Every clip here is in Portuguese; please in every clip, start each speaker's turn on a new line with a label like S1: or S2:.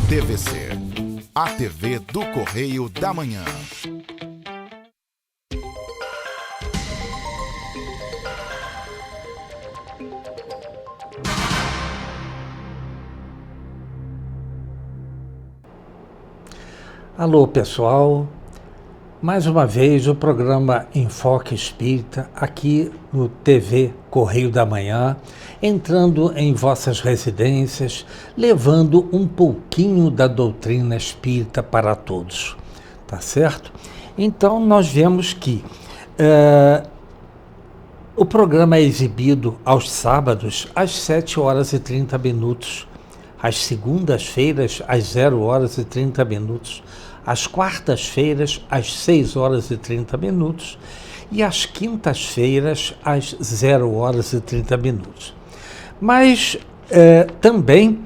S1: TVC, a TV do Correio da Manhã.
S2: Alô, pessoal. Mais uma vez o programa Enfoque Espírita aqui no TV Correio da Manhã, entrando em vossas residências, levando um pouquinho da doutrina espírita para todos, tá certo? Então nós vemos que o programa é exibido aos sábados às 7h30, às segundas-feiras às 0h30, às quartas-feiras, às 6h30 e às quintas-feiras, às 0h30. Mas também,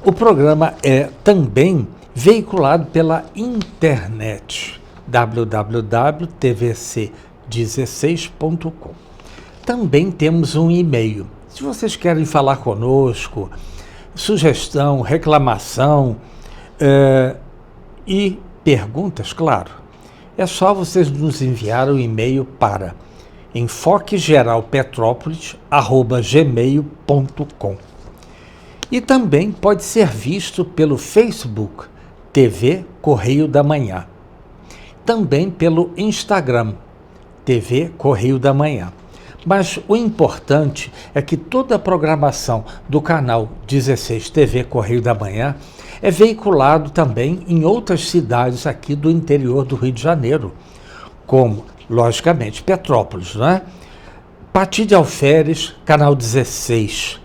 S2: o programa é também veiculado pela internet, www.tvc16.com. Também temos um e-mail. Se vocês querem falar conosco, sugestão, reclamação, e perguntas, claro, é só vocês nos enviar um e-mail para enfoquegeralpetrópolis@gmail.com. E também pode ser visto pelo Facebook TV Correio da Manhã, também pelo Instagram TV Correio da Manhã. Mas o importante é que toda a programação do canal 16 TV Correio da Manhã é veiculado também em outras cidades aqui do interior do Rio de Janeiro, como, logicamente, Petrópolis, não é? Pati de Alferes, canal 16,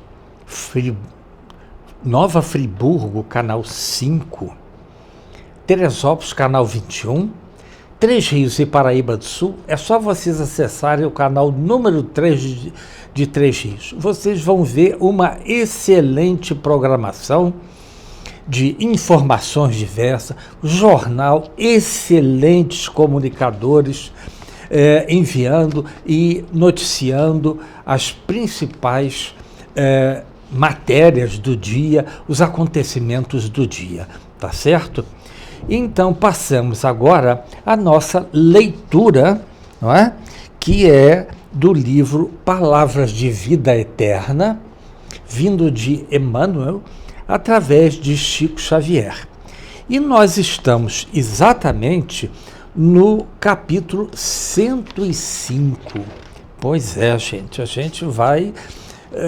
S2: Nova Friburgo, canal 5, Teresópolis, canal 21, Três Rios e Paraíba do Sul. É só vocês acessarem o canal número 3 de Três Rios. Vocês vão ver uma excelente programação de informações diversas, jornal, excelentes comunicadores enviando e noticiando as principais matérias do dia, os acontecimentos do dia, tá certo? Então passamos agora a nossa leitura, não é? Que é do livro Palavras de Vida Eterna, vindo de Emmanuel, através de Chico Xavier. E nós estamos exatamente no capítulo 105. Pois é, gente, a gente vai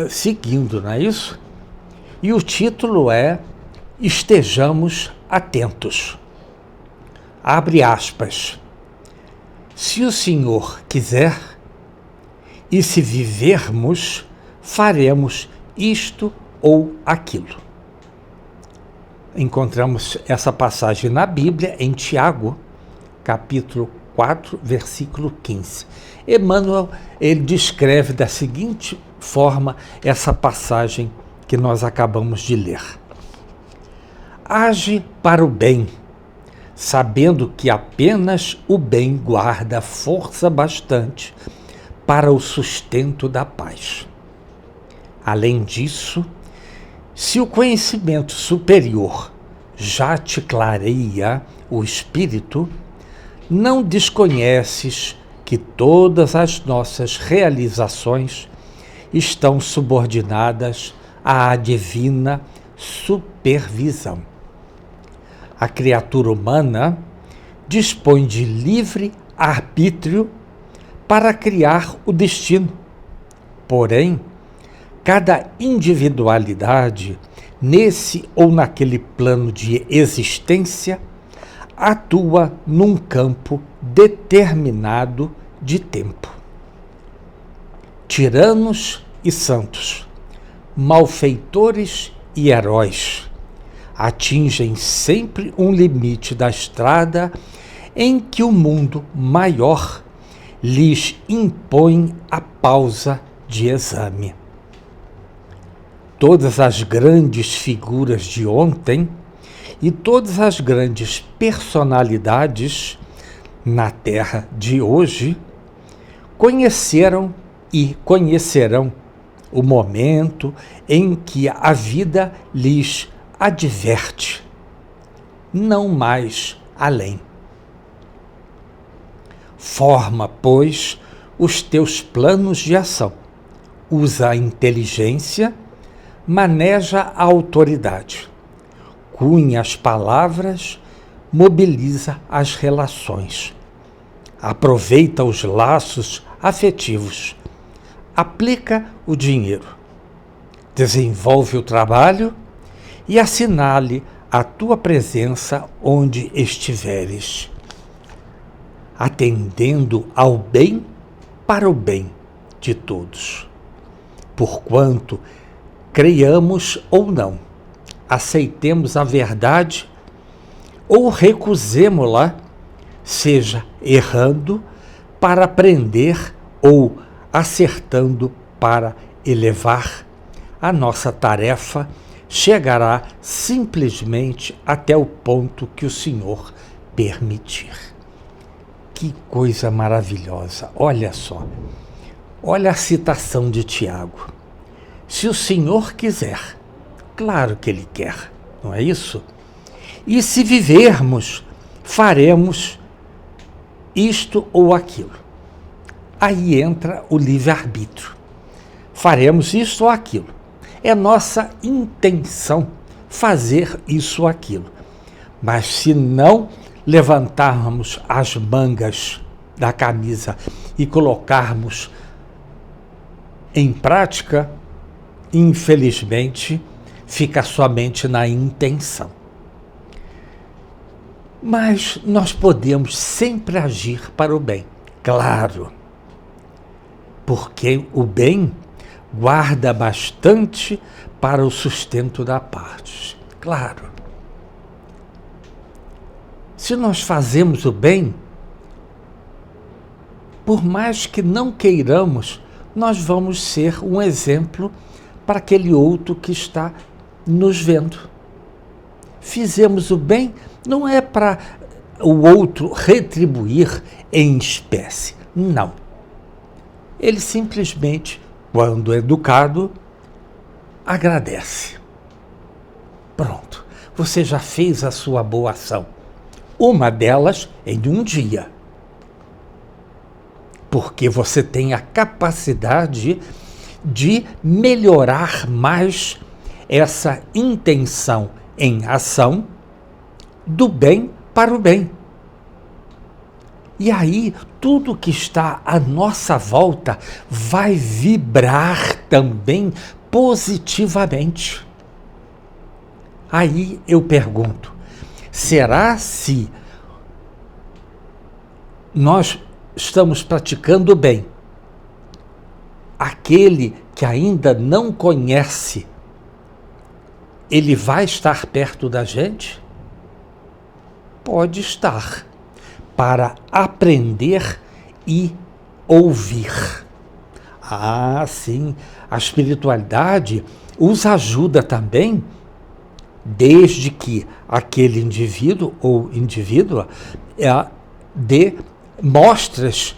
S2: seguindo, não é isso? E o título é Estejamos Atentos. Abre aspas. Se o Senhor quiser, e se vivermos, faremos isto ou aquilo. Encontramos essa passagem na Bíblia, em Tiago, capítulo 4, versículo 15. Emmanuel, ele descreve da seguinte forma essa passagem que nós acabamos de ler. Age para o bem, sabendo que apenas o bem guarda força bastante para o sustento da paz. Além disso, se o conhecimento superior já te clareia o espírito, não desconheces que todas as nossas realizações estão subordinadas à divina supervisão. A criatura humana dispõe de livre arbítrio para criar o destino. Porém, cada individualidade, nesse ou naquele plano de existência, atua num campo determinado de tempo. Tiranos e santos, malfeitores e heróis, atingem sempre um limite da estrada em que o mundo maior lhes impõe a pausa de exame. Todas as grandes figuras de ontem e todas as grandes personalidades na Terra de hoje conheceram e conhecerão o momento em que a vida lhes adverte, não mais além. Forma, pois, os teus planos de ação. Usa a inteligência, maneja a autoridade. Cunha as palavras, mobiliza as relações. Aproveita os laços afetivos. Aplica o dinheiro. Desenvolve o trabalho e assinale a tua presença onde estiveres, atendendo ao bem para o bem de todos. Porquanto, creiamos ou não, aceitemos a verdade ou recusemo-la, seja errando para aprender ou acertando para elevar, a nossa tarefa chegará simplesmente até o ponto que o Senhor permitir. Que coisa maravilhosa! Olha só, olha a citação de Tiago. Se o Senhor quiser, claro que Ele quer, não é isso? E se vivermos, faremos isto ou aquilo. Aí entra o livre-arbítrio. Faremos isto ou aquilo. É nossa intenção fazer isso ou aquilo. Mas se não levantarmos as mangas da camisa e colocarmos em prática, infelizmente, fica somente na intenção. Mas nós podemos sempre agir para o bem, claro, porque o bem guarda bastante para o sustento da paz, claro. Se nós fazemos o bem, por mais que não queiramos, nós vamos ser um exemplo para aquele outro que está nos vendo. Fizemos o bem, não é para o outro retribuir em espécie, não. Ele simplesmente, quando educado, agradece. Pronto, você já fez a sua boa ação. Uma delas em um dia. Porque você tem a capacidade de melhorar mais essa intenção em ação do bem para o bem. E aí, tudo que está à nossa volta vai vibrar também positivamente. Aí eu pergunto, será se nós estamos praticando o bem, aquele que ainda não conhece, ele vai estar perto da gente? Pode estar, para aprender e ouvir. Ah, sim, a espiritualidade os ajuda também, desde que aquele indivíduo ou indivídua dê mostras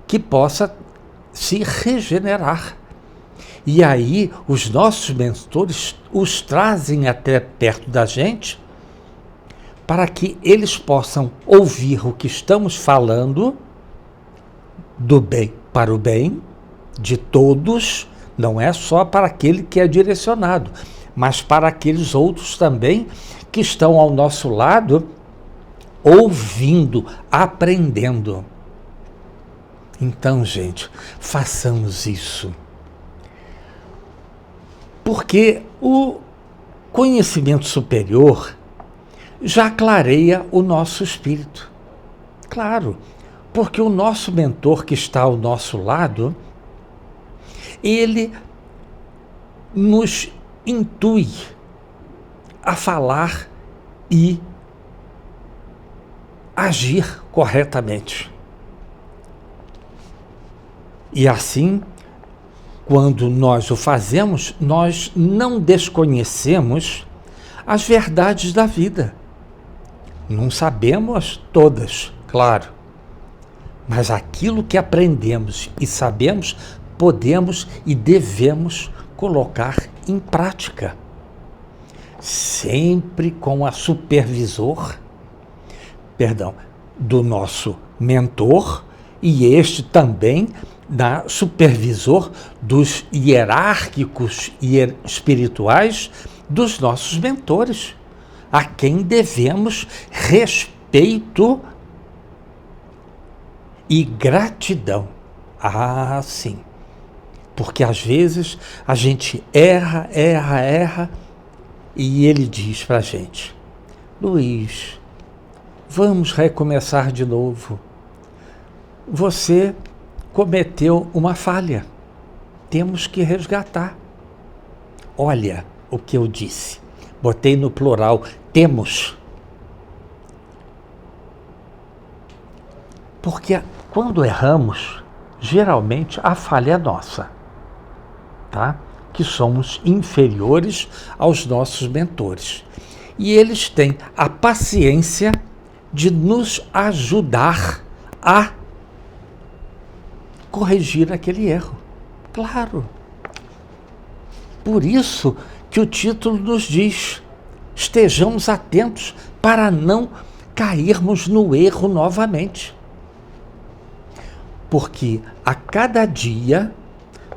S2: que possa se regenerar. E aí os nossos mentores os trazem até perto da gente para que eles possam ouvir o que estamos falando do bem para o bem de todos, não é só para aquele que é direcionado, mas para aqueles outros também que estão ao nosso lado, ouvindo, aprendendo. Então, gente, façamos isso. Porque o conhecimento superior já clareia o nosso espírito. Claro, porque o nosso mentor que está ao nosso lado, ele nos intui a falar e agir corretamente. E assim, quando nós o fazemos, nós não desconhecemos as verdades da vida. Não sabemos todas, claro, mas aquilo que aprendemos e sabemos, podemos e devemos colocar em prática. Sempre com a do nosso mentor, e este também supervisor dos hierárquicos e espirituais dos nossos mentores, a quem devemos respeito e gratidão. Ah, sim. Porque às vezes a gente erra, e ele diz pra gente: Luiz, vamos recomeçar de novo. Você cometeu uma falha. Temos que resgatar. Olha o que eu disse. Botei no plural, temos. Porque quando erramos, geralmente a falha é nossa, tá? Que somos inferiores aos nossos mentores. E eles têm a paciência de nos ajudar a corrigir aquele erro. Claro. Por isso que o título nos diz: estejamos atentos para não cairmos no erro novamente. Porque a cada dia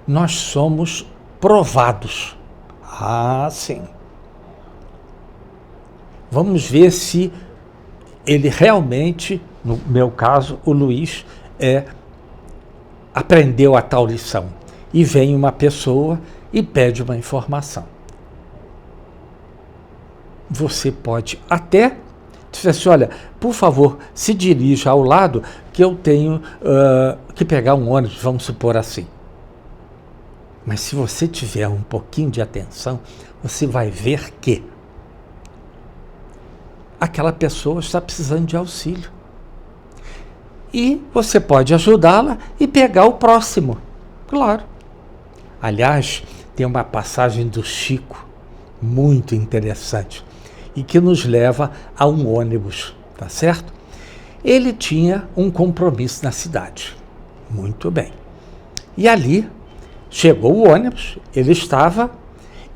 S2: nós somos provados. Ah, sim. Vamos ver se ele realmente, no meu caso, o Luiz, aprendeu a tal lição. E vem uma pessoa e pede uma informação. Você pode até dizer assim: olha, por favor, se dirija ao lado que eu tenho que pegar um ônibus, vamos supor assim. Mas se você tiver um pouquinho de atenção, você vai ver que aquela pessoa está precisando de auxílio. E você pode ajudá-la e pegar o próximo. Claro. Aliás, tem uma passagem do Chico muito interessante e que nos leva a um ônibus, tá certo? Ele tinha um compromisso na cidade. Muito bem. E ali chegou o ônibus, ele estava,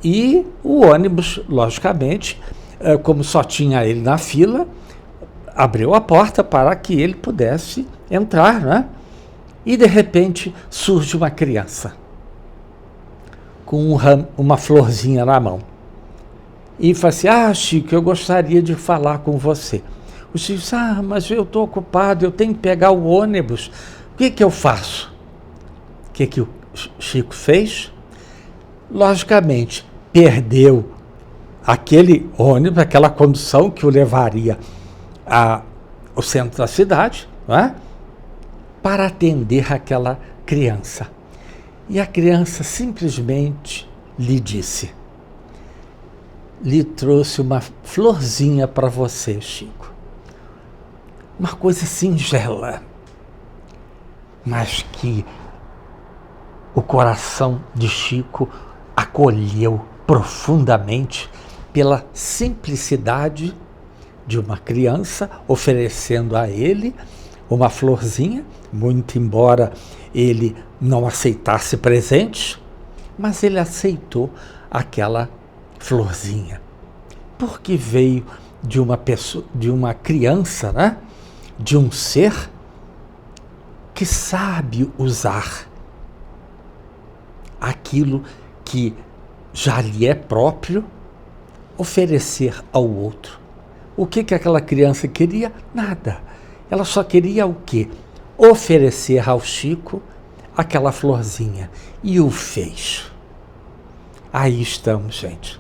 S2: e o ônibus, logicamente, como só tinha ele na fila, abriu a porta para que ele pudesse entrar, né? E de repente surge uma criança com uma florzinha na mão. E fala assim: ah, Chico, eu gostaria de falar com você. O Chico disse: ah, mas eu estou ocupado, eu tenho que pegar o ônibus. O que eu faço? O que o Chico fez? Logicamente, perdeu aquele ônibus, aquela condução que o levaria ao centro da cidade, não é? Para atender aquela criança. E a criança simplesmente lhe disse: lhe trouxe uma florzinha para você, Chico. Uma coisa singela, mas que o coração de Chico acolheu profundamente pela simplicidade de uma criança oferecendo a ele uma florzinha, muito embora ele não aceitasse presentes, mas ele aceitou aquela florzinha, porque veio de uma pessoa, de uma criança, né? De um ser que sabe usar aquilo que já lhe é próprio, oferecer ao outro. O que aquela criança queria? Nada. Ela só queria o quê? Oferecer ao Chico aquela florzinha. E o fez. Aí estamos, gente.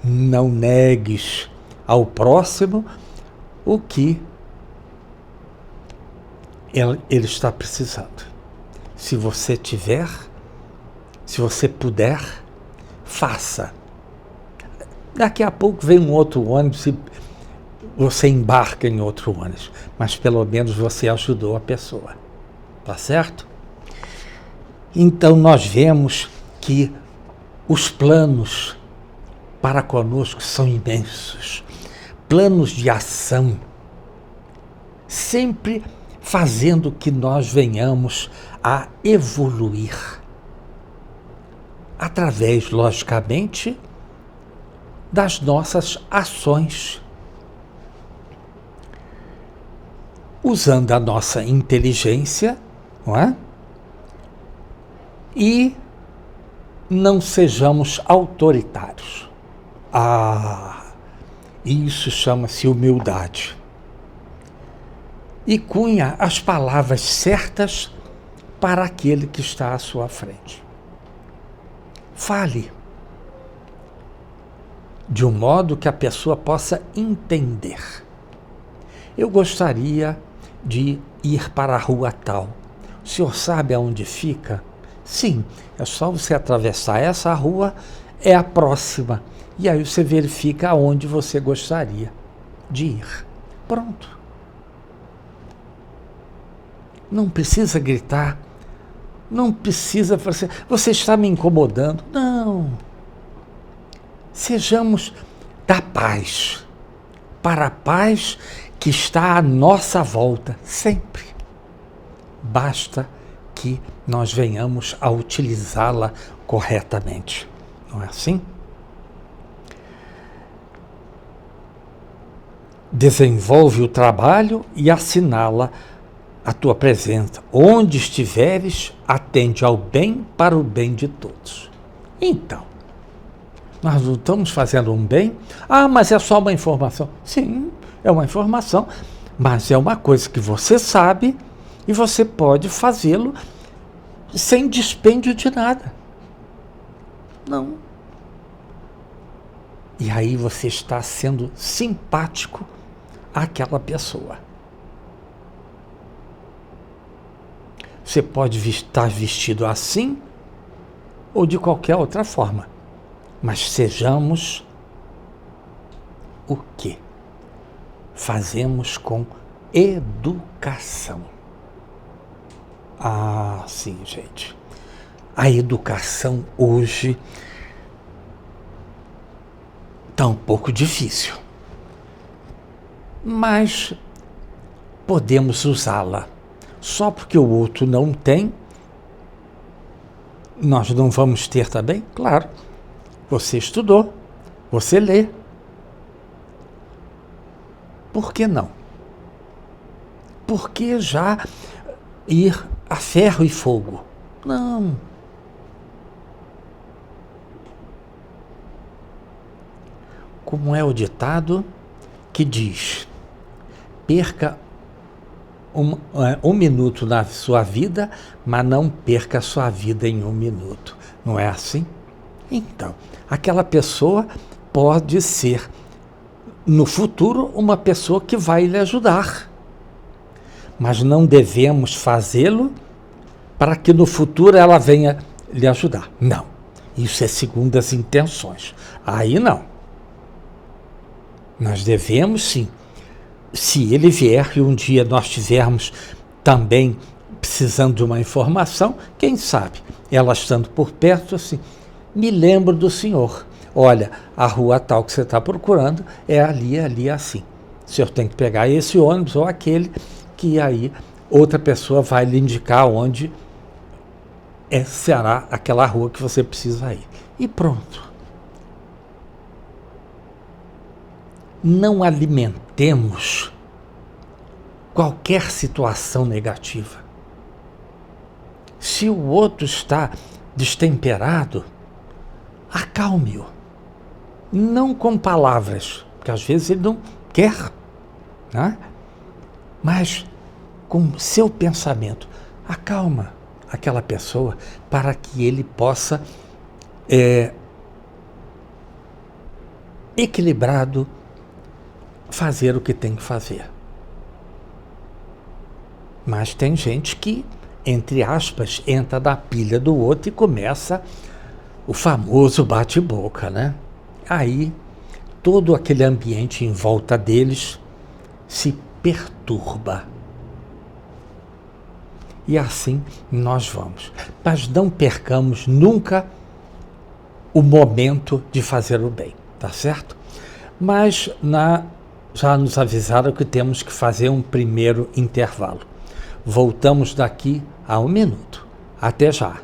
S2: Não negues ao próximo o que ele está precisando. Se você tiver, se você puder, faça. Daqui a pouco vem um outro ônibus e você embarca em outro ônibus, mas pelo menos você ajudou a pessoa, tá certo? Então nós vemos que os planos para conosco são imensos, planos de ação, sempre fazendo que nós venhamos a evoluir. Através, logicamente, das nossas ações. Usando a nossa inteligência, não é? E não sejamos autoritários. Isso chama-se humildade. E cunha as palavras certas para aquele que está à sua frente. Fale de um modo que a pessoa possa entender. Eu gostaria de ir para a rua tal. O senhor sabe aonde fica? Sim, é só você atravessar essa rua, é a próxima. E aí você verifica aonde você gostaria de ir. Pronto. Não precisa gritar. Não precisa fazer. Você está me incomodando. Não. Sejamos da paz. Para a paz que está à nossa volta, sempre. Basta que nós venhamos a utilizá-la corretamente. Não é assim? Desenvolve o trabalho e assinala a tua presença. Onde estiveres, atende ao bem para o bem de todos. Então, nós não estamos fazendo um bem? Mas é só uma informação. Sim, é uma informação, mas é uma coisa que você sabe e você pode fazê-lo sem dispêndio de nada. Não. E aí você está sendo simpático àquela pessoa. Você pode estar vestido assim ou de qualquer outra forma. Mas sejamos o quê? Fazemos com educação. Sim, gente. A educação hoje está um pouco difícil. Mas podemos usá-la. Só porque o outro não tem, nós não vamos ter também? Claro. Você estudou, você lê. Por que não? Por que já ir a ferro e fogo? Não. Como é o ditado que diz: perca um minuto na sua vida, mas não perca a sua vida em um minuto. Não é assim? Então, aquela pessoa pode ser, no futuro, uma pessoa que vai lhe ajudar. Mas não devemos fazê-lo para que no futuro ela venha lhe ajudar. Não. Isso é segundo as intenções. Aí não. Nós devemos, sim. Se ele vier e um dia nós tivermos também precisando de uma informação, quem sabe, ela estando por perto, assim, me lembro do senhor. Olha, a rua tal que você está procurando é ali, assim. O senhor tem que pegar esse ônibus ou aquele, que aí outra pessoa vai lhe indicar onde será aquela rua que você precisa ir. E pronto. Não alimentemos qualquer situação negativa. Se o outro está destemperado, acalme-o. Não com palavras, porque às vezes ele não quer, né? Mas com seu pensamento. Acalma aquela pessoa para que ele possa, equilibrado, fazer o que tem que fazer. Mas tem gente que, entre aspas, entra na pilha do outro e começa o famoso bate-boca, né? Aí, todo aquele ambiente em volta deles se perturba. E assim nós vamos. Mas não percamos nunca o momento de fazer o bem, tá certo? Mas já nos avisaram que temos que fazer um primeiro intervalo. Voltamos daqui a 1 minuto. Até já.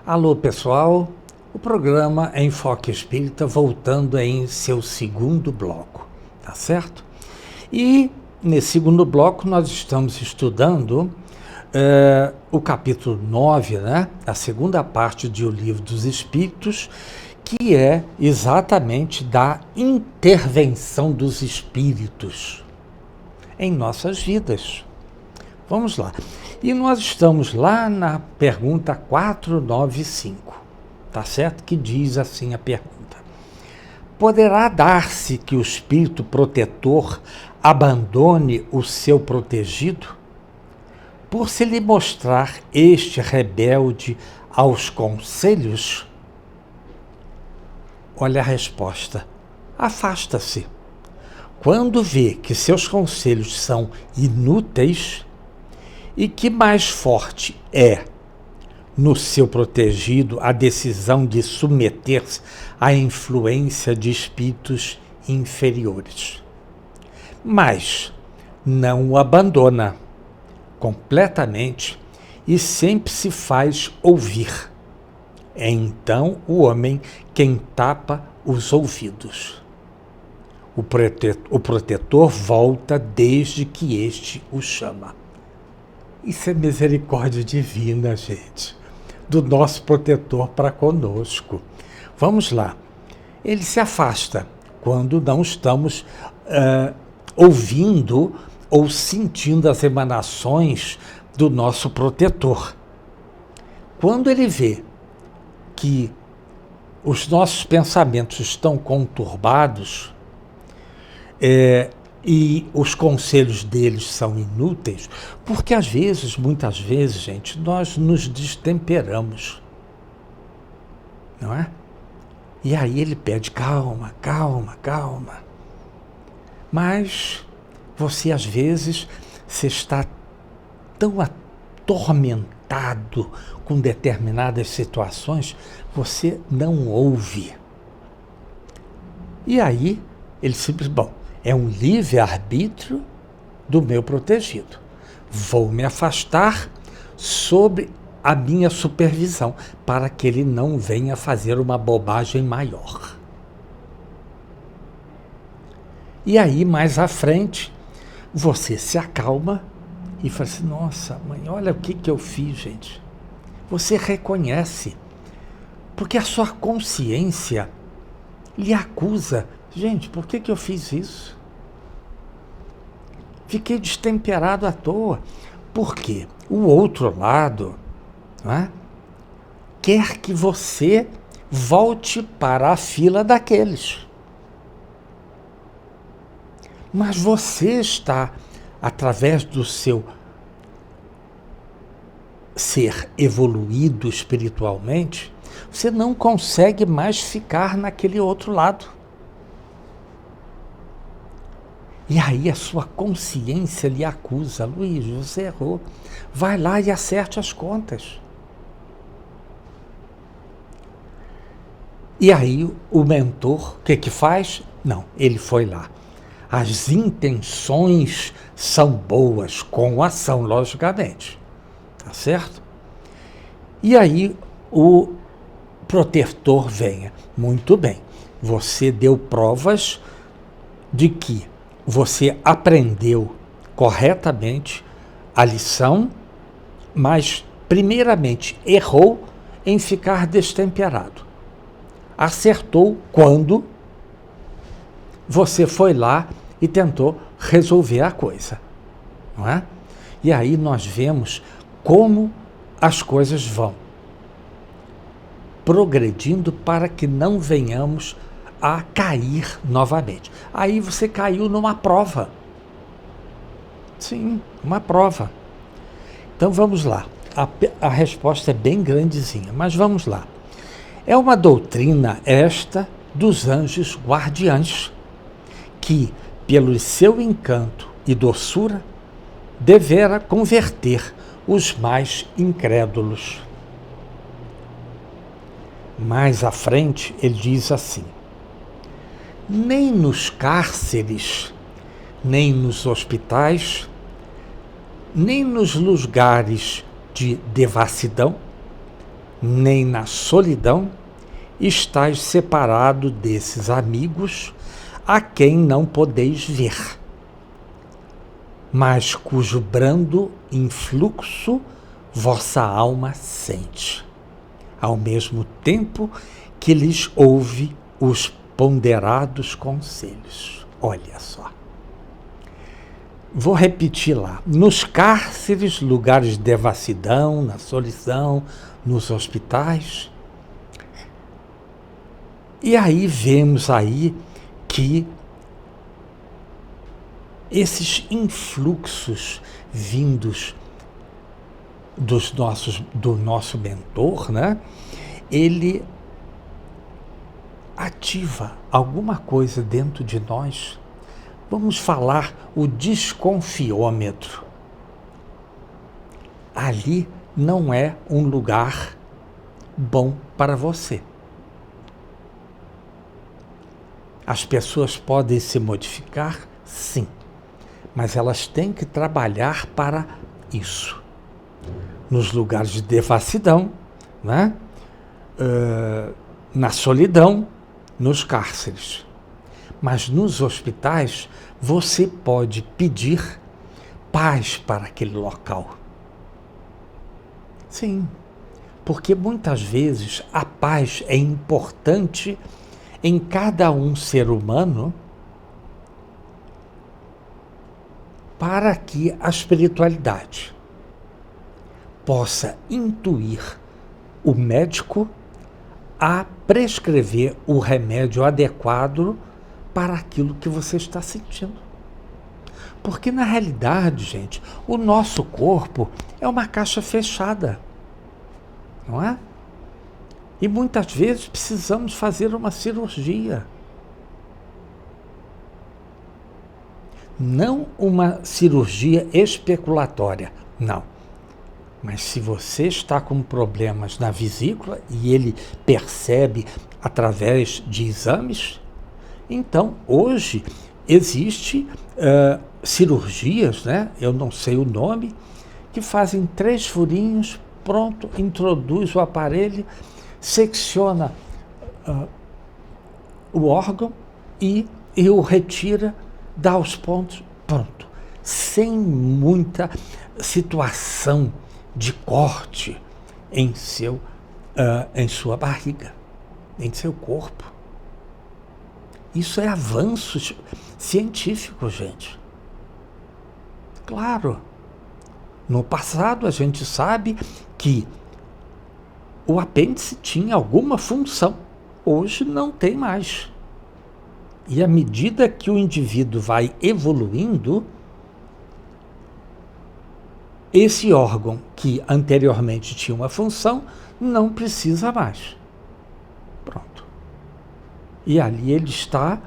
S2: Alô, pessoal, o programa Enfoque Espírita voltando em seu segundo bloco, tá certo? E nesse segundo bloco nós estamos estudando o capítulo 9, né? A segunda parte de O Livro dos Espíritos, que é exatamente da intervenção dos espíritos em nossas vidas. Vamos lá. E nós estamos lá na pergunta 495, tá certo? Que diz assim a pergunta: poderá dar-se que o espírito protetor abandone o seu protegido, por se lhe mostrar este rebelde aos conselhos? Olha a resposta: afasta-se. Quando vê que seus conselhos são inúteis, e que mais forte é no seu protegido a decisão de submeter-se à influência de espíritos inferiores. Mas não o abandona completamente e sempre se faz ouvir. É então o homem quem tapa os ouvidos. O protetor volta desde que este o chama. Isso é misericórdia divina, gente, do nosso protetor para conosco. Vamos lá. Ele se afasta quando não estamos ouvindo ou sentindo as emanações do nosso protetor. Quando ele vê que os nossos pensamentos estão conturbados, e os conselhos deles são inúteis, porque às vezes, muitas vezes, gente, nós nos destemperamos, não é? E aí ele pede calma, calma, calma. Mas você, às vezes, você está tão atormentado com determinadas situações, você não ouve. E aí ele simplesmente, bom, é um livre-arbítrio do meu protegido. Vou me afastar sob a minha supervisão, para que ele não venha fazer uma bobagem maior. E aí, mais à frente, você se acalma e fala assim: nossa, mãe, olha o que eu fiz, gente. Você reconhece, porque a sua consciência lhe acusa. Gente, por que eu fiz isso? Fiquei destemperado à toa. Por quê? O outro lado, não é, quer que você volte para a fila daqueles. Mas você está, através do seu ser evoluído espiritualmente, você não consegue mais ficar naquele outro lado. E aí a sua consciência lhe acusa: Luiz, você errou. Vai lá e acerte as contas. E aí o mentor, o que faz? Não, ele foi lá. As intenções são boas, com ação, logicamente. Tá certo? E aí o protetor venha: muito bem, você deu provas de que você aprendeu corretamente a lição, mas primeiramente errou em ficar destemperado. Acertou quando você foi lá e tentou resolver a coisa, não é? E aí nós vemos como as coisas vão progredindo para que não venhamos a cair novamente. Aí você caiu numa prova. Sim, uma prova. Então vamos lá. A resposta é bem grandezinha, mas vamos lá. É uma doutrina esta dos anjos guardiães, que, pelo seu encanto e doçura, devera converter os mais incrédulos. Mais à frente, ele diz assim: nem nos cárceres, nem nos hospitais, nem nos lugares de devassidão, nem na solidão, estais separado desses amigos a quem não podeis ver, mas cujo brando influxo vossa alma sente, ao mesmo tempo que lhes ouve os ponderados conselhos. Olha só. Vou repetir lá. Nos cárceres, lugares de devassidão, na solidão, nos hospitais. E aí vemos aí que esses influxos vindos do nosso mentor, né? Ele ativa alguma coisa dentro de nós. Vamos falar o desconfiômetro. Ali não é um lugar bom para você. As pessoas podem se modificar, sim, mas elas têm que trabalhar para isso. Nos lugares de devassidão, né? Na solidão, nos cárceres. Mas nos hospitais, você pode pedir paz para aquele local. Sim, porque muitas vezes a paz é importante em cada um ser humano para que a espiritualidade possa intuir o médico a prescrever o remédio adequado para aquilo que você está sentindo. Porque, na realidade, gente, o nosso corpo é uma caixa fechada, não é? E muitas vezes precisamos fazer uma cirurgia. Não uma cirurgia especulatória, não. Mas se você está com problemas na vesícula e ele percebe através de exames, então hoje existe cirurgias, né? Eu não sei o nome, que fazem 3 furinhos, pronto, introduz o aparelho, secciona o órgão e o retira, dá os pontos, pronto. Sem muita situação de corte em sua barriga, em seu corpo. Isso é avanço científico, gente. Claro. No passado, a gente sabe que o apêndice tinha alguma função. Hoje não tem mais. E à medida que o indivíduo vai evoluindo, esse órgão que anteriormente tinha uma função não precisa mais. Pronto. E ali ele está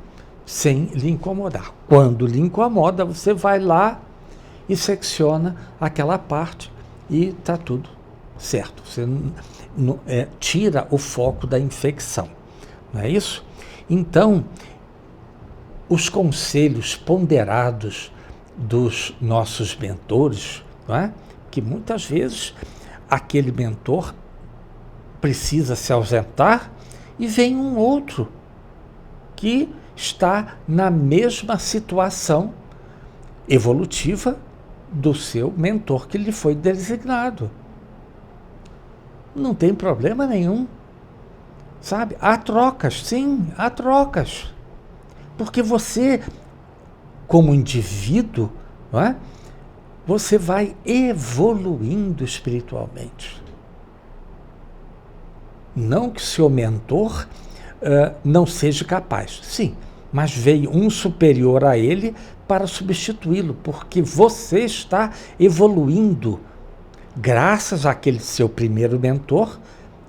S2: sem lhe incomodar. Quando lhe incomoda, você vai lá e secciona aquela parte e está tudo certo. Você tira o foco da infecção. Não é isso? Então, os conselhos ponderados dos nossos mentores, não é? Que muitas vezes aquele mentor precisa se ausentar e vem um outro que está na mesma situação evolutiva do seu mentor que lhe foi designado. Não tem problema nenhum. Sabe? Há trocas, sim, há trocas. Porque você, como indivíduo, não é? Você vai evoluindo espiritualmente. Não que seu mentor não seja capaz, sim, mas veio um superior a ele para substituí-lo, porque você está evoluindo graças àquele seu primeiro mentor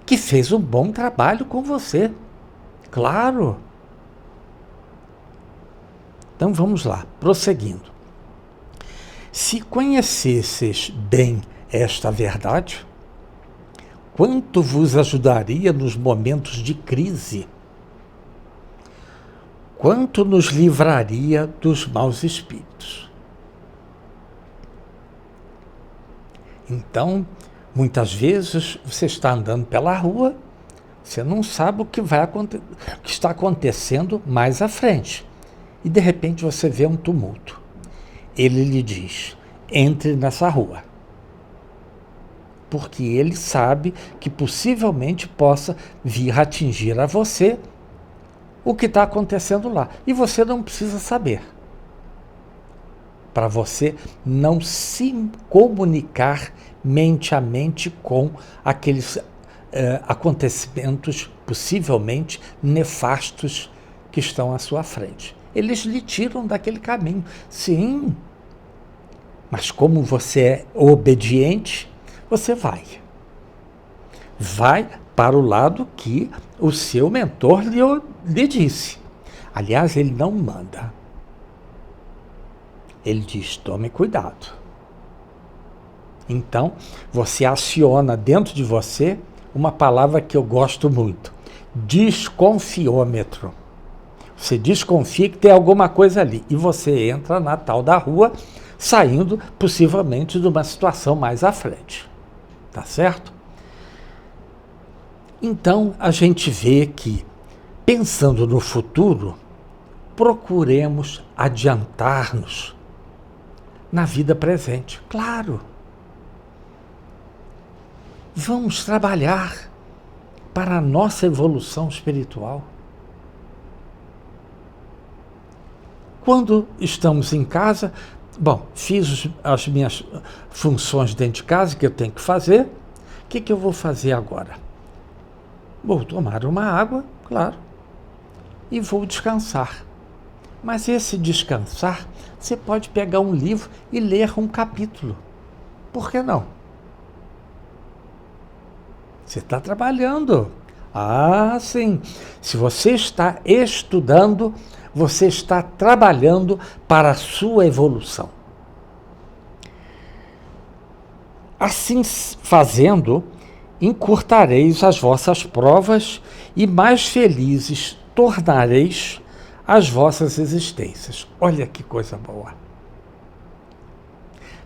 S2: que fez um bom trabalho com você. Claro. Então vamos lá, prosseguindo. Se conhecesses bem esta verdade, quanto vos ajudaria nos momentos de crise? Quanto nos livraria dos maus espíritos? Então, muitas vezes você está andando pela rua, você não sabe o que está acontecendo mais à frente. E de repente você vê um tumulto. Ele lhe diz: entre nessa rua. Porque ele sabe que possivelmente possa vir atingir a você o que está acontecendo lá. E você não precisa saber. Para você não se comunicar mente a mente com aqueles acontecimentos possivelmente nefastos que estão à sua frente. Eles lhe tiram daquele caminho. Sim, mas como você é obediente, você vai. Vai para o lado que o seu mentor lhe disse. Aliás, ele não manda. Ele diz: tome cuidado. Então, você aciona dentro de você uma palavra que eu gosto muito: desconfiômetro. Você desconfia que tem alguma coisa ali. E você entra na tal da rua, saindo possivelmente de uma situação mais à frente. Tá certo? Então, a gente vê que, pensando no futuro, procuremos adiantar-nos na vida presente. Claro. Vamos trabalhar para a nossa evolução espiritual. Quando estamos em casa, fiz as minhas funções dentro de casa que eu tenho que fazer. O que eu vou fazer agora? Vou tomar uma água, claro, e vou descansar. Mas esse descansar, você pode pegar um livro e ler um capítulo. Por que não? Você está trabalhando. Ah, sim. Se você está estudando, você está trabalhando para a sua evolução. Assim fazendo, encurtareis as vossas provas e mais felizes tornareis as vossas existências. Olha que coisa boa.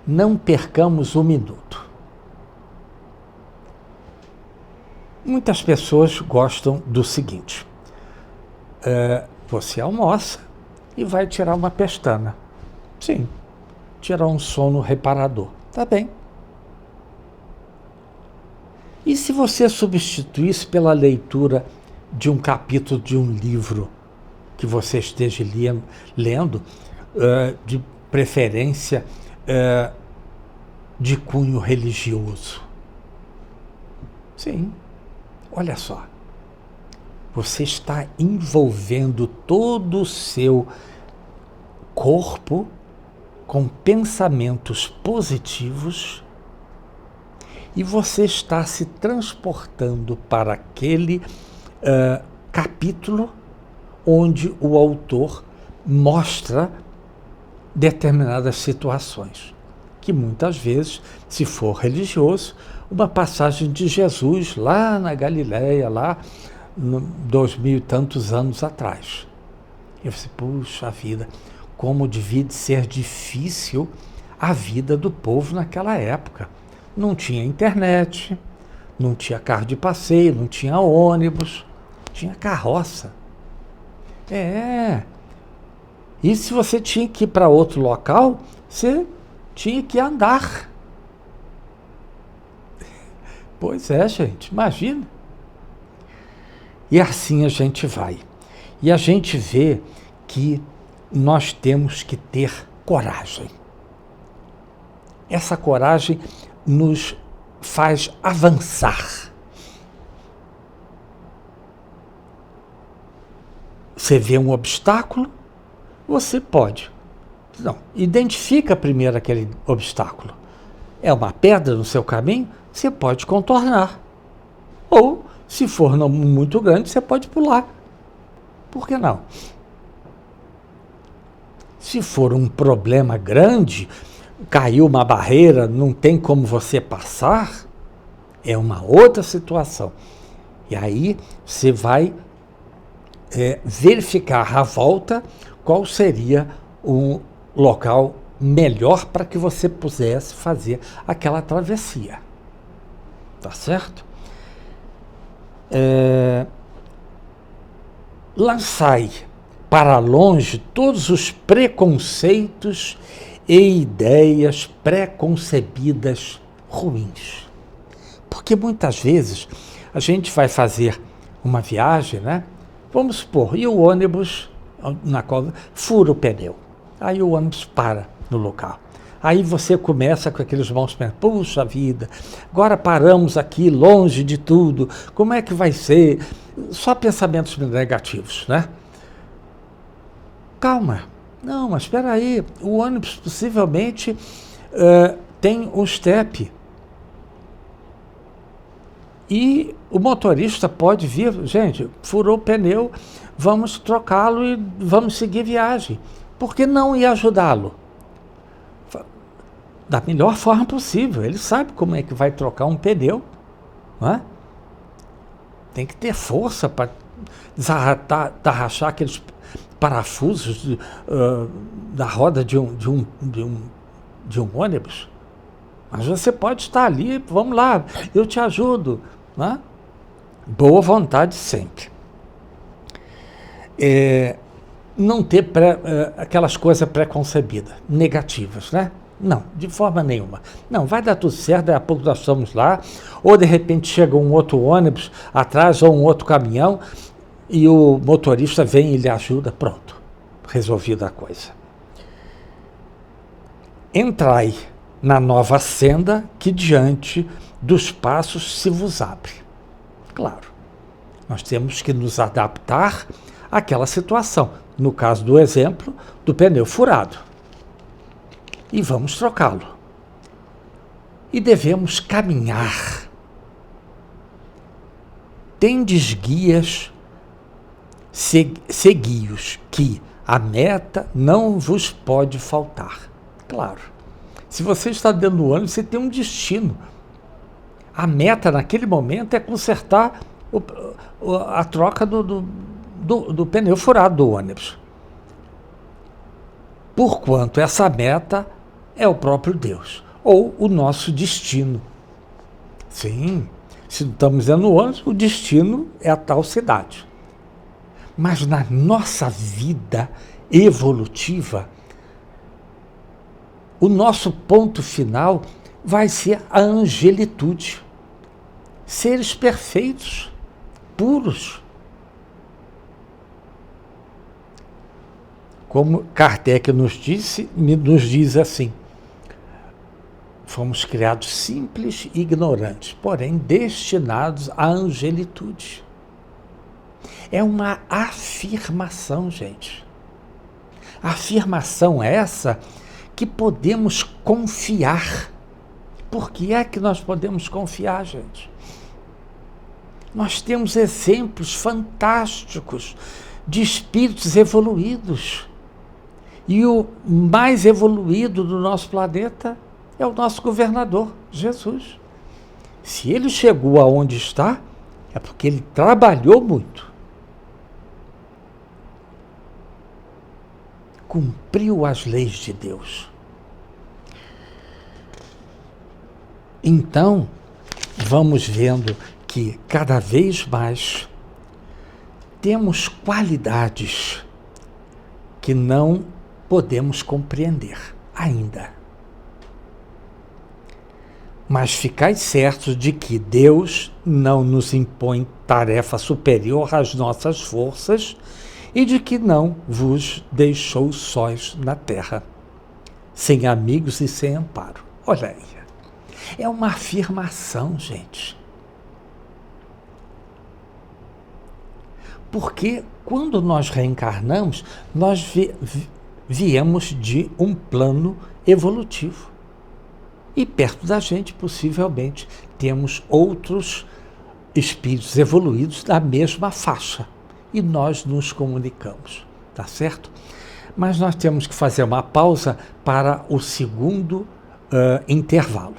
S2: Não percamos um minuto. Muitas pessoas gostam do seguinte: você almoça e vai tirar uma pestana. Sim, tirar um sono reparador. Tá bem. E se você substituísse pela leitura de um capítulo de um livro que você esteja lendo, de preferência de cunho religioso? Sim, olha só. Você está envolvendo todo o seu corpo com pensamentos positivos e você está se transportando para aquele capítulo onde o autor mostra determinadas situações, que muitas vezes, se for religioso, uma passagem de Jesus lá na Galileia, lá 2000 e tantos anos atrás. Eu falei: puxa vida, como devia de ser difícil a vida do povo naquela época. Não tinha internet, não tinha carro de passeio, não tinha ônibus, tinha carroça. E se você tinha que ir para outro local, você tinha que andar. Pois é, gente, imagina. E assim a gente vai. E a gente vê que nós temos que ter coragem. Essa coragem nos faz avançar. Você vê um obstáculo, você pode. Não, identifica primeiro aquele obstáculo. É uma pedra no seu caminho, você pode contornar. Ou, se for não muito grande, você pode pular. Por que não? Se for um problema grande, caiu uma barreira, não tem como você passar, é uma outra situação. E aí você vai verificar à volta qual seria o local melhor para que você pudesse fazer aquela travessia. Tá certo? Lançai para longe todos os preconceitos e ideias pré-concebidas ruins. Porque muitas vezes a gente vai fazer uma viagem, né? Vamos supor, e o ônibus na qual fura o pneu. Aí o ônibus para no local. Aí você começa com aqueles bons pensamentos, puxa vida, agora paramos aqui longe de tudo, como é que vai ser? Só pensamentos negativos, né? Calma, não, mas espera aí, o ônibus possivelmente tem um step. E o motorista pode vir, gente, furou o pneu, vamos trocá-lo e vamos seguir viagem. Por que não ir ajudá-lo? Da melhor forma possível. Ele sabe como é que vai trocar um pneu, não é? Tem que ter força para desarrachar aqueles parafusos da roda de um ônibus. Mas você pode estar ali, vamos lá, eu te ajudo. Né? Boa vontade sempre. Não ter aquelas coisas preconcebidas, negativas, né? Não, de forma nenhuma. Não, vai dar tudo certo, daqui a pouco nós estamos lá, ou de repente chega um outro ônibus atrás, ou um outro caminhão, e o motorista vem e lhe ajuda, pronto, resolvida a coisa. Entrai na nova senda que diante dos passos se vos abre. Claro, nós temos que nos adaptar àquela situação. No caso do exemplo do pneu furado. E vamos trocá-lo. E devemos caminhar. Tendes guias, segui-os, que a meta não vos pode faltar. Claro. Se você está dentro do ônibus, você tem um destino. A meta naquele momento é consertar a troca do pneu furado do ônibus. Porquanto essa meta é o próprio Deus, ou o nosso destino. Sim, se estamos dentro do ônibus, o destino é a tal cidade. Mas na nossa vida evolutiva, o nosso ponto final vai ser a angelitude. Seres perfeitos, puros. Como Kardec nos diz assim, fomos criados simples e ignorantes, porém destinados à angelitude. É uma afirmação, gente. Afirmação essa que podemos confiar. Por que é que nós podemos confiar, gente? Nós temos exemplos fantásticos de espíritos evoluídos. E o mais evoluído do nosso planeta é o nosso governador, Jesus. Se ele chegou aonde está, é porque ele trabalhou muito. Cumpriu as leis de Deus. Então, vamos vendo que cada vez mais temos qualidades que não podemos compreender ainda. Mas ficais certos de que Deus não nos impõe tarefa superior às nossas forças e de que não vos deixou sós na terra, sem amigos e sem amparo. Olha aí, é uma afirmação, gente. Porque quando nós reencarnamos, nós viemos de um plano evolutivo. E perto da gente, possivelmente, temos outros espíritos evoluídos da mesma faixa. E nós nos comunicamos, tá certo? Mas nós temos que fazer uma pausa para o segundo intervalo.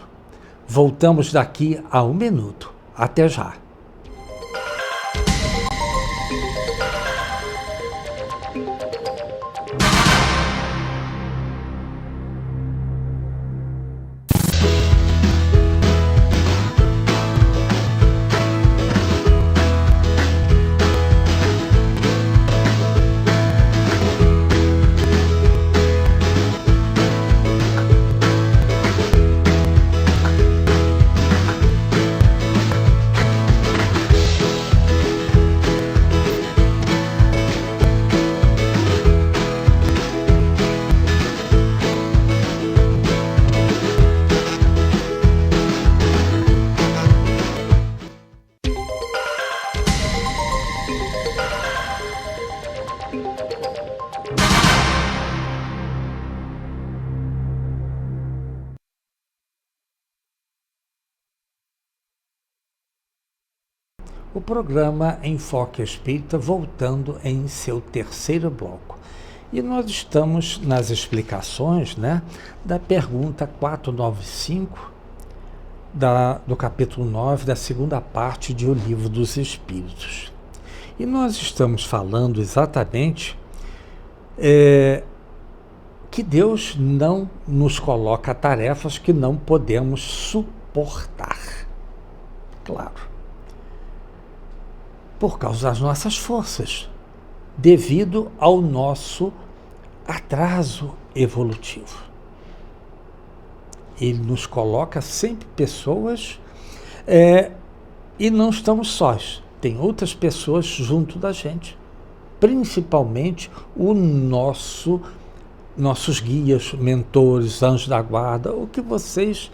S2: Voltamos daqui a 1 minuto. Até já. O programa Enfoque Espírita voltando em seu terceiro bloco. E nós estamos nas explicações, né, da pergunta 495 do capítulo 9 da segunda parte de O Livro dos Espíritos. E nós estamos falando exatamente que Deus não nos coloca tarefas que não podemos suportar. Claro. Por causa das nossas forças, devido ao nosso atraso evolutivo. Ele nos coloca sempre pessoas e não estamos sós. Tem outras pessoas junto da gente, principalmente nossos guias, mentores, anjos da guarda, o que vocês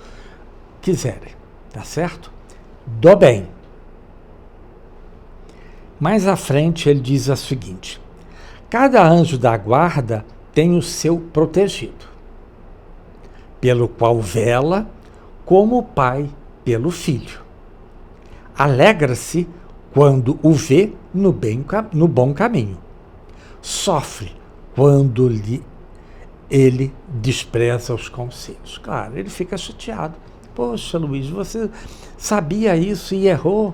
S2: quiserem, tá certo? Do bem. Mais à frente ele diz o seguinte: cada anjo da guarda tem o seu protegido, pelo qual vela como o pai pelo filho. Alegra-se quando o vê no bom caminho. Sofre quando ele despreza os conselhos. Claro, ele fica chateado. Poxa, Luiz, você sabia isso e errou.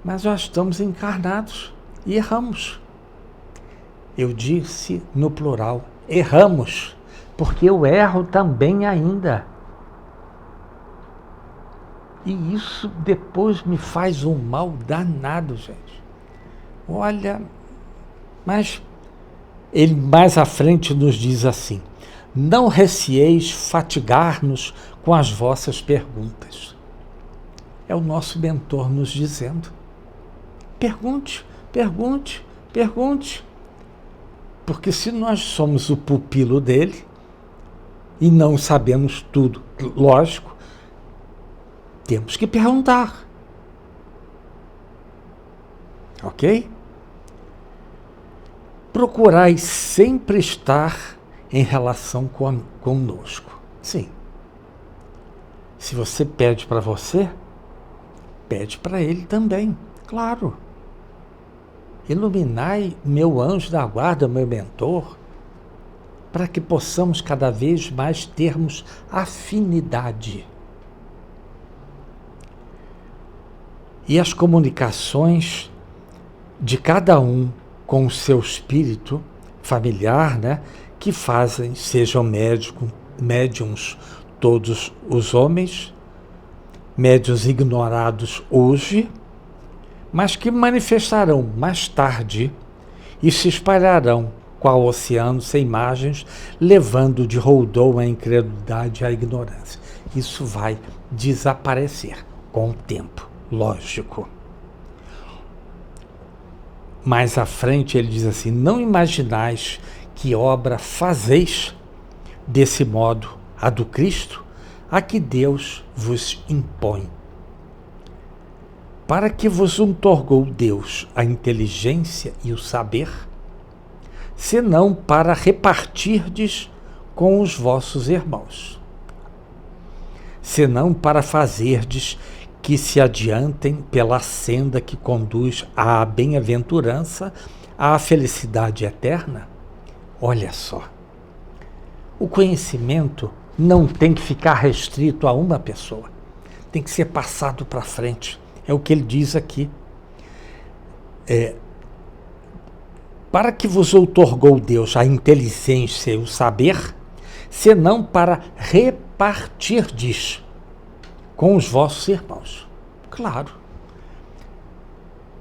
S2: Mas nós estamos encarnados e erramos. Eu disse no plural, erramos, porque eu erro também ainda. E isso depois me faz um mal danado, gente. Olha, mas ele mais à frente nos diz assim: não receeis fatigar-nos com as vossas perguntas. É o nosso mentor nos dizendo. Pergunte, pergunte, pergunte. Porque se nós somos o pupilo dele e não sabemos tudo, lógico, temos que perguntar. Ok? Procurai sempre estar em relação conosco. Sim. Se você pede para você, pede para ele também, claro. Iluminai meu anjo da guarda, meu mentor, para que possamos cada vez mais termos afinidade. E as comunicações de cada um com o seu espírito familiar, né, que fazem, sejam médiuns todos os homens, médiuns ignorados hoje, mas que manifestarão mais tarde e se espalharão qual oceano sem margens, levando de roldão a incredulidade e a ignorância. Isso vai desaparecer com o tempo, lógico. Mais à frente ele diz assim: não imaginais que obra fazeis desse modo a do Cristo, a que Deus vos impõe. Para que vos outorgou Deus a inteligência e o saber, senão para repartirdes com os vossos irmãos, senão para fazerdes que se adiantem pela senda que conduz à bem-aventurança, à felicidade eterna. Olha só, o conhecimento não tem que ficar restrito a uma pessoa, tem que ser passado para frente. É o que ele diz aqui. Para que vos outorgou Deus a inteligência e o saber, senão para repartirdes com os vossos irmãos. Claro.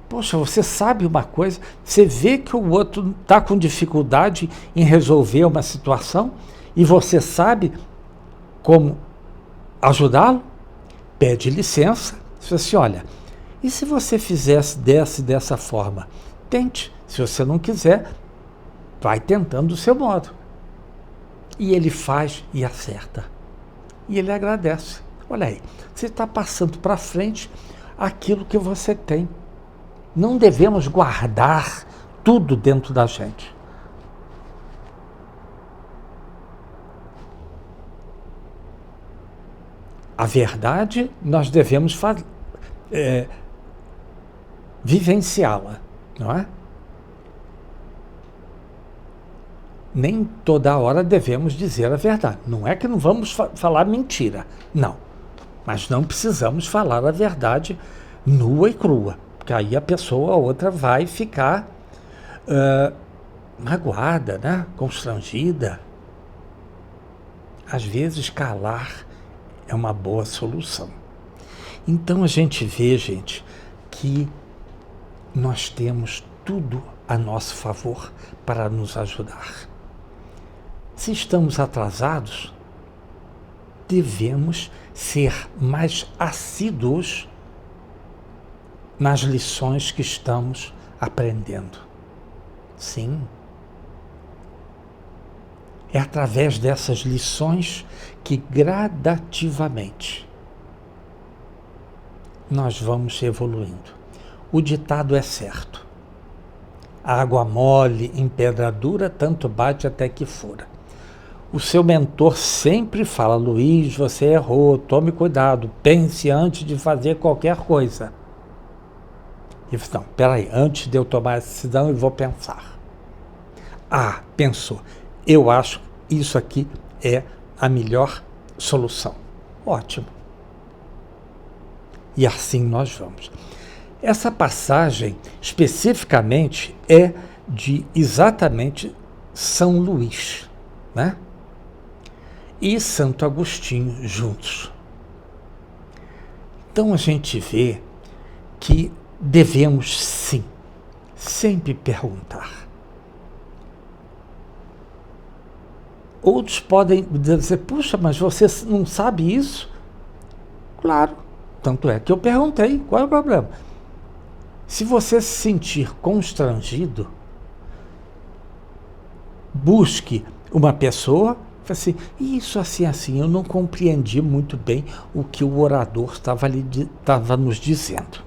S2: Poxa, você sabe uma coisa, você vê que o outro está com dificuldade em resolver uma situação e você sabe como ajudá-lo? Pede licença. Diz assim: olha, e se você fizesse dessa forma? Tente. Se você não quiser, vai tentando do seu modo. E ele faz e acerta. E ele agradece. Olha aí, você está passando para frente aquilo que você tem. Não devemos guardar tudo dentro da gente. A verdade, nós devemos vivenciá-la, não é? Nem toda hora devemos dizer a verdade. Não é que não vamos falar mentira, não. Mas não precisamos falar a verdade nua e crua, porque aí a pessoa, a outra, vai ficar magoada, né? Constrangida. Às vezes, calar é uma boa solução. Então a gente vê, gente, que nós temos tudo a nosso favor para nos ajudar. Se estamos atrasados, devemos ser mais assíduos nas lições que estamos aprendendo. Sim. É através dessas lições que gradativamente nós vamos evoluindo. O ditado é certo. Água mole em pedra dura, tanto bate até que fura. O seu mentor sempre fala: Luiz, você errou, tome cuidado, pense antes de fazer qualquer coisa. E você, não, peraí, antes de eu tomar essa decisão, eu vou pensar. Ah, pensou, eu acho que isso aqui é a melhor solução. Ótimo. E assim nós vamos. Essa passagem, especificamente, é de exatamente São Luís, né? E Santo Agostinho juntos. Então a gente vê que devemos, sim, sempre perguntar. Outros podem dizer: puxa, mas você não sabe isso? Claro, tanto é que eu perguntei, qual é o problema? Se você se sentir constrangido, busque uma pessoa, fale assim: isso assim, eu não compreendi muito bem o que o orador estava nos dizendo.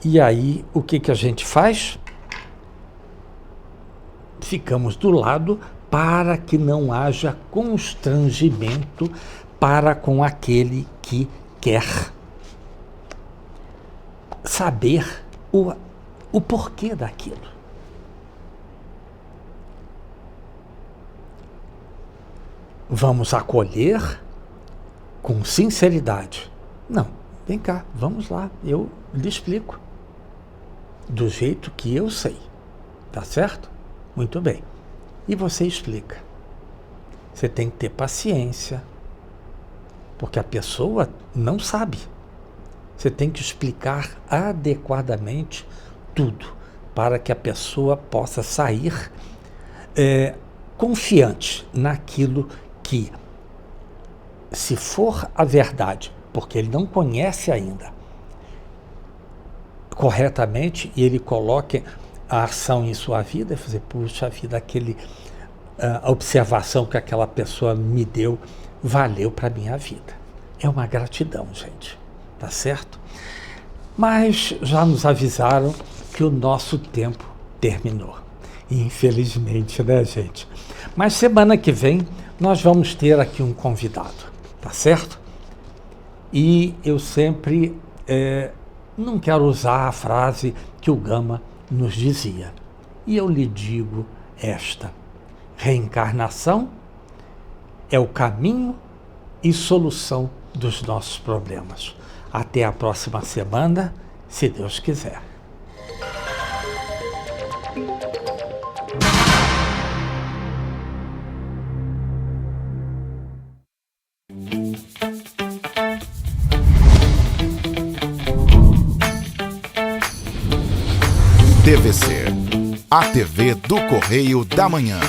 S2: E aí, o que a gente faz? Ficamos do lado para que não haja constrangimento para com aquele que quer saber o porquê daquilo. Vamos acolher com sinceridade. Não, vem cá, vamos lá, eu lhe explico. Do jeito que eu sei. Tá certo? Muito bem. E você explica. Você tem que ter paciência, porque a pessoa não sabe. Você tem que explicar adequadamente tudo, para que a pessoa possa sair confiante naquilo que, se for a verdade, porque ele não conhece ainda corretamente, e ele coloque a ação em sua vida, e fazer, puxa vida, a observação que aquela pessoa me deu valeu para a minha vida. É uma gratidão, gente, tá certo? Mas já nos avisaram que o nosso tempo terminou. Infelizmente, né, gente? Mas semana que vem nós vamos ter aqui um convidado, tá certo? E eu sempre não quero usar a frase que o Gama nos dizia. E eu lhe digo esta: reencarnação é o caminho e solução dos nossos problemas. Até a próxima semana, se Deus quiser.
S1: TVC, a TV do Correio da Manhã.